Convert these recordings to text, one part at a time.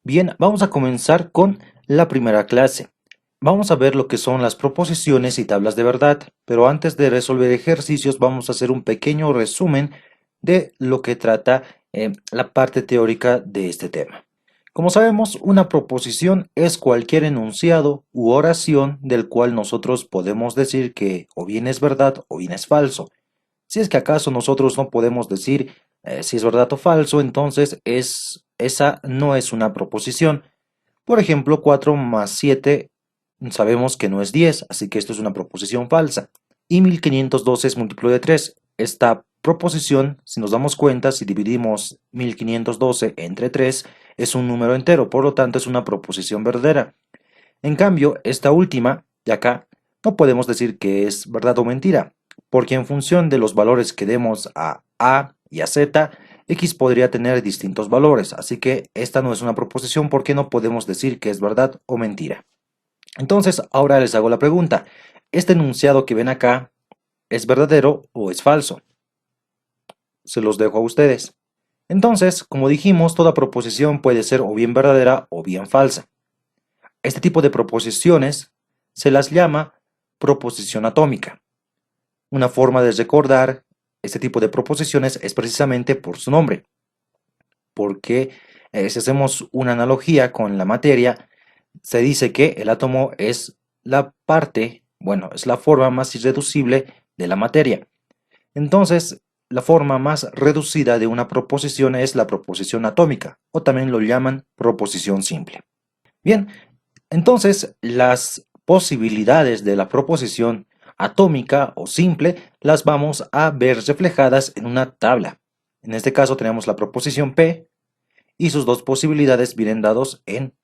Bien, vamos a comenzar con la primera clase. Vamos a ver lo que son las proposiciones y tablas de verdad, pero antes de resolver ejercicios vamos a hacer un pequeño resumen de lo que trata la parte teórica de este tema. Como sabemos, una proposición es cualquier enunciado u oración del cual nosotros podemos decir que o bien es verdad o bien es falso. Si es que acaso nosotros no podemos decir si es verdad o falso, entonces esa no es una proposición. Por ejemplo, 4 más 7 sabemos que no es 10, así que esto es una proposición falsa. Y 1512 es múltiplo de 3. Esta proposición, si nos damos cuenta, si dividimos 1512 entre 3, es un número entero, por lo tanto es una proposición verdadera. En cambio, esta última, de acá, no podemos decir que es verdad o mentira, porque en función de los valores que demos a A y a Z, X podría tener distintos valores, así que esta no es una proposición porque no podemos decir que es verdad o mentira. Entonces, ahora les hago la pregunta, ¿este enunciado que ven acá es verdadero o es falso? Se los dejo a ustedes. Entonces, como dijimos, toda proposición puede ser o bien verdadera o bien falsa. Este tipo de proposiciones se las llama proposición atómica. Una forma de recordar este tipo de proposiciones es precisamente por su nombre, porque si hacemos una analogía con la materia, se dice que el átomo es la parte, bueno, es la forma más irreducible de la materia. Entonces, la forma más reducida de una proposición es la proposición atómica, o también lo llaman proposición simple. Bien, entonces, las posibilidades de la proposición atómica o simple las vamos a ver reflejadas en una tabla. En este caso tenemos la proposición P y sus dos posibilidades vienen dados en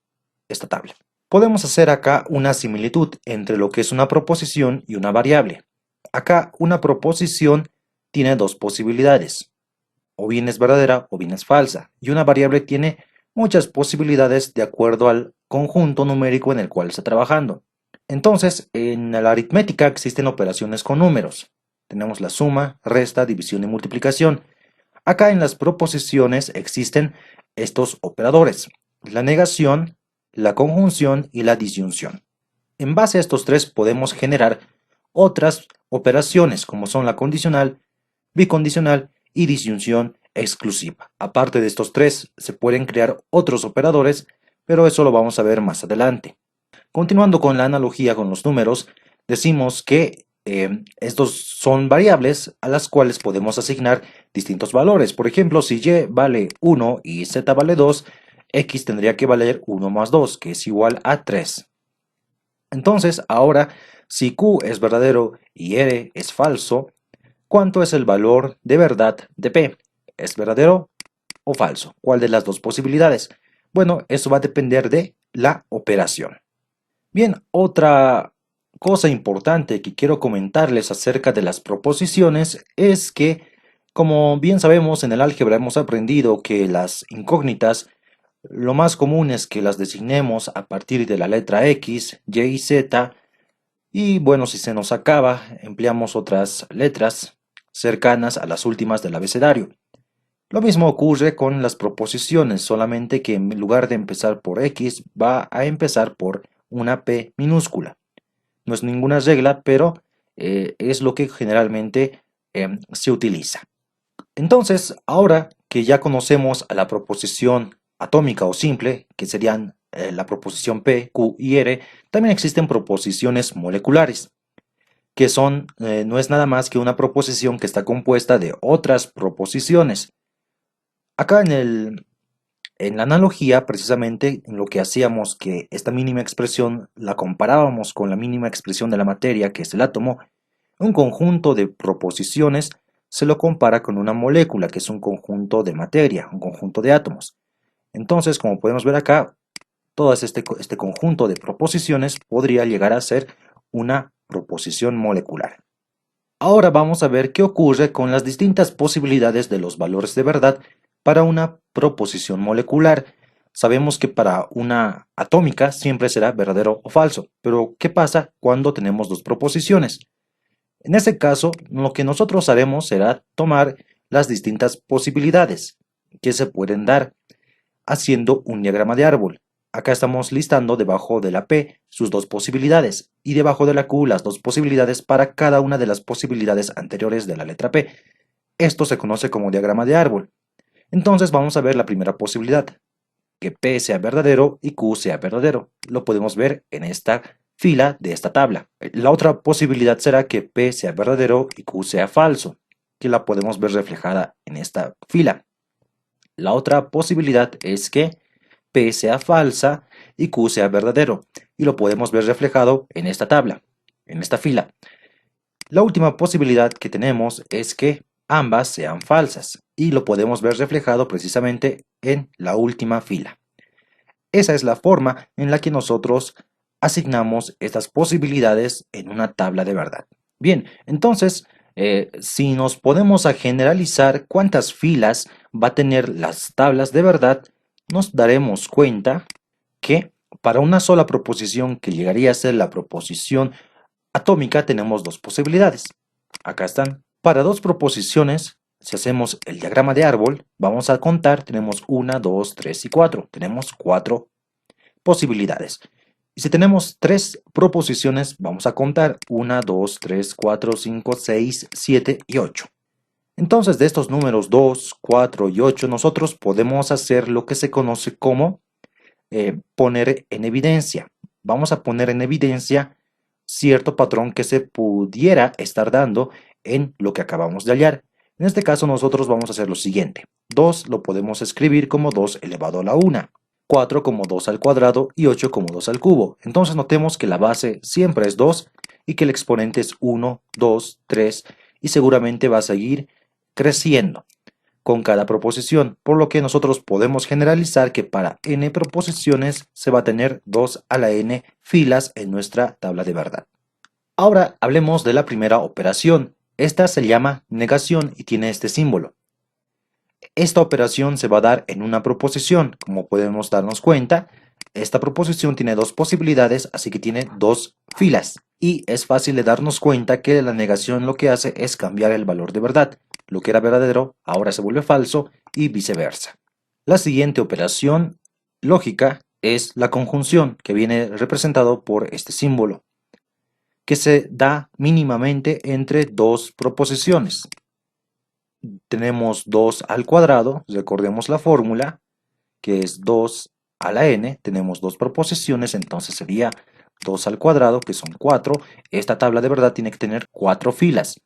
esta tabla. Podemos hacer acá una similitud entre lo que es una proposición y una variable. Acá una proposición tiene dos posibilidades, o bien es verdadera o bien es falsa, y una variable tiene muchas posibilidades de acuerdo al conjunto numérico en el cual está trabajando. Entonces, en la aritmética existen operaciones con números. Tenemos la suma, resta, división y multiplicación. Acá en las proposiciones existen estos operadores, la negación, la conjunción y la disyunción. En base a estos tres podemos generar otras operaciones como son la condicional, bicondicional y disyunción exclusiva. Aparte de estos tres, se pueden crear otros operadores, pero eso lo vamos a ver más adelante. Continuando con la analogía con los números, decimos que estos son variables a las cuales podemos asignar distintos valores. Por ejemplo, si y vale 1 y z vale 2, x tendría que valer 1 más 2, que es igual a 3. Entonces, ahora, si q es verdadero y r es falso, ¿cuánto es el valor de verdad de P? ¿Es verdadero o falso? ¿Cuál de las dos posibilidades? Bueno, eso va a depender de la operación. Bien, otra cosa importante que quiero comentarles acerca de las proposiciones es que, como bien sabemos, en el álgebra hemos aprendido que las incógnitas, lo más común es que las designemos a partir de la letra X, Y y Z, y bueno, si se nos acaba, empleamos otras letras cercanas a las últimas del abecedario. Lo mismo ocurre con las proposiciones, solamente que en lugar de empezar por X, va a empezar por una P minúscula. No es ninguna regla, pero es lo que generalmente se utiliza. Entonces, ahora que ya conocemos a la proposición atómica o simple, que serían la proposición P, Q y R, también existen proposiciones moleculares, que son, no es nada más que una proposición que está compuesta de otras proposiciones. Acá en la analogía, precisamente, en lo que hacíamos que esta mínima expresión la comparábamos con la mínima expresión de la materia, que es el átomo, un conjunto de proposiciones se lo compara con una molécula, que es un conjunto de materia, un conjunto de átomos. Entonces, como podemos ver acá, todo este conjunto de proposiciones podría llegar a ser una proposición molecular. Ahora vamos a ver qué ocurre con las distintas posibilidades de los valores de verdad para una proposición molecular. Sabemos que para una atómica siempre será verdadero o falso, pero ¿qué pasa cuando tenemos dos proposiciones? En ese caso, lo que nosotros haremos será tomar las distintas posibilidades que se pueden dar. haciendo un diagrama de árbol. Acá estamos listando debajo de la P sus dos posibilidades y debajo de la Q las dos posibilidades para cada una de las posibilidades anteriores de la letra P. Esto se conoce como diagrama de árbol. Entonces vamos a ver la primera posibilidad, que P sea verdadero y Q sea verdadero. Lo podemos ver en esta fila de esta tabla. La otra posibilidad será que P sea verdadero y Q sea falso, que la podemos ver reflejada en esta fila. La otra posibilidad es que P sea falsa y Q sea verdadero, y lo podemos ver reflejado en esta tabla, en esta fila. La última posibilidad que tenemos es que ambas sean falsas, y lo podemos ver reflejado precisamente en la última fila. Esa es la forma en la que nosotros asignamos estas posibilidades en una tabla de verdad. Bien, entonces, si nos podemos a generalizar cuántas filas va a tener las tablas de verdad, nos daremos cuenta que para una sola proposición que llegaría a ser la proposición atómica tenemos dos posibilidades. Acá están. Para dos proposiciones, si hacemos el diagrama de árbol, vamos a contar, tenemos 1, 2, 3 y 4. Tenemos 4 posibilidades. Y si tenemos tres proposiciones, vamos a contar 1, 2, 3, 4, 5, 6, 7 y 8. Entonces, de estos números 2, 4 y 8, nosotros podemos hacer lo que se conoce como poner en evidencia. Vamos a poner en evidencia cierto patrón que se pudiera estar dando en lo que acabamos de hallar. En este caso nosotros vamos a hacer lo siguiente. 2 lo podemos escribir como 2 elevado a la 1, 4 como 2 al cuadrado y 8 como 2 al cubo. Entonces notemos que la base siempre es 2 y que el exponente es 1, 2, 3 y seguramente va a seguir creciendo con cada proposición, por lo que nosotros podemos generalizar que para n proposiciones se va a tener 2 a la n filas en nuestra tabla de verdad. Ahora hablemos de la primera operación. Esta se llama negación y tiene este símbolo. Esta operación se va a dar en una proposición. Como podemos darnos cuenta, esta proposición tiene dos posibilidades, así que tiene dos filas. Y es fácil de darnos cuenta que la negación lo que hace es cambiar el valor de verdad. Lo que era verdadero ahora se vuelve falso y viceversa. La siguiente operación lógica es la conjunción, que viene representado por este símbolo, que se da mínimamente entre dos proposiciones. Tenemos 2 al cuadrado, recordemos la fórmula, que es 2 a la n, tenemos dos proposiciones, entonces sería 2 al cuadrado, que son 4. Esta tabla de verdad tiene que tener 4 filas.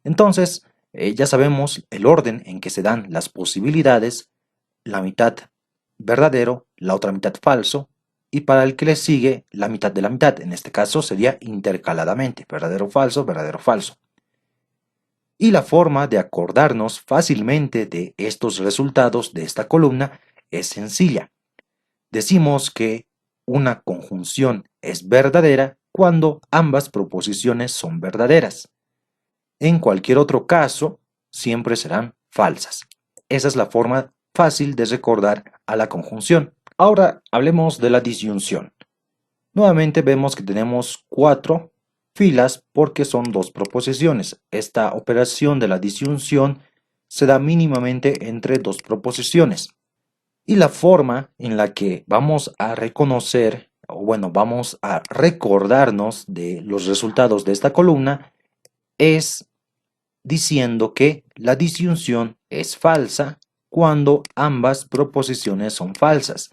Entonces, ya sabemos el orden en que se dan las posibilidades, la mitad verdadero, la otra mitad falso, y para el que le sigue, la mitad de la mitad. En este caso sería intercaladamente, verdadero, falso, verdadero, falso. Y la forma de acordarnos fácilmente de estos resultados de esta columna es sencilla. Decimos que una conjunción es verdadera cuando ambas proposiciones son verdaderas. En cualquier otro caso, siempre serán falsas. Esa es la forma fácil de recordar a la conjunción. Ahora hablemos de la disyunción. Nuevamente vemos que tenemos 4 filas porque son dos proposiciones. Esta operación de la disyunción se da mínimamente entre dos proposiciones. Y la forma en la que vamos a reconocer, o bueno, vamos a recordarnos de los resultados de esta columna es diciendo que la disyunción es falsa cuando ambas proposiciones son falsas.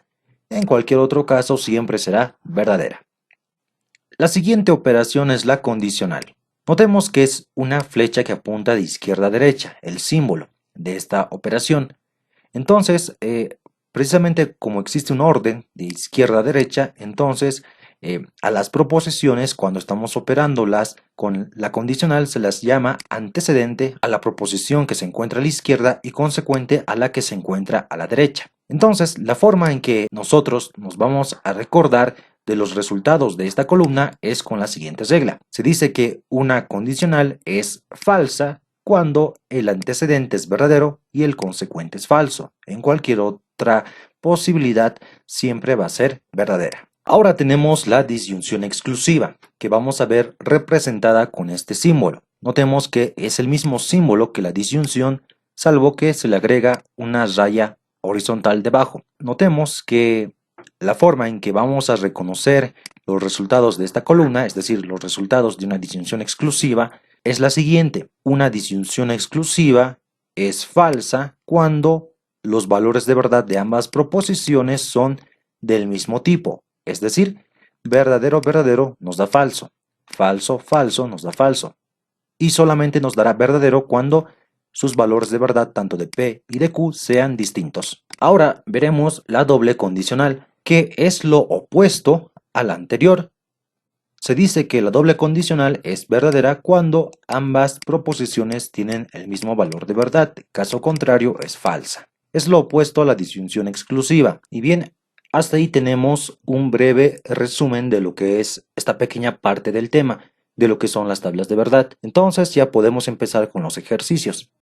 En cualquier otro caso siempre será verdadera. La siguiente operación es la condicional. Notemos que es una flecha que apunta de izquierda a derecha, el símbolo de esta operación. Entonces, precisamente como existe un orden de izquierda a derecha, entonces a las proposiciones, cuando estamos operándolas con la condicional, se las llama antecedente a la proposición que se encuentra a la izquierda y consecuente a la que se encuentra a la derecha. Entonces, la forma en que nosotros nos vamos a recordar de los resultados de esta columna es con la siguiente regla. Se dice que una condicional es falsa cuando el antecedente es verdadero y el consecuente es falso. En cualquier otra posibilidad siempre va a ser verdadera. Ahora tenemos la disyunción exclusiva, que vamos a ver representada con este símbolo. Notemos que es el mismo símbolo que la disyunción, salvo que se le agrega una raya horizontal debajo. Notemos que la forma en que vamos a reconocer los resultados de esta columna, es decir, los resultados de una disyunción exclusiva, es la siguiente. Una disyunción exclusiva es falsa cuando los valores de verdad de ambas proposiciones son del mismo tipo. Es decir, verdadero, verdadero nos da falso. Falso, falso nos da falso. Y solamente nos dará verdadero cuando sus valores de verdad tanto de P y de Q sean distintos. Ahora veremos la doble condicional, que es lo opuesto a la anterior. Se dice que la doble condicional es verdadera cuando ambas proposiciones tienen el mismo valor de verdad, caso contrario es falsa. Es lo opuesto a la disyunción exclusiva. Y bien, hasta ahí tenemos un breve resumen de lo que es esta pequeña parte del tema, de lo que son las tablas de verdad. Entonces ya podemos empezar con los ejercicios.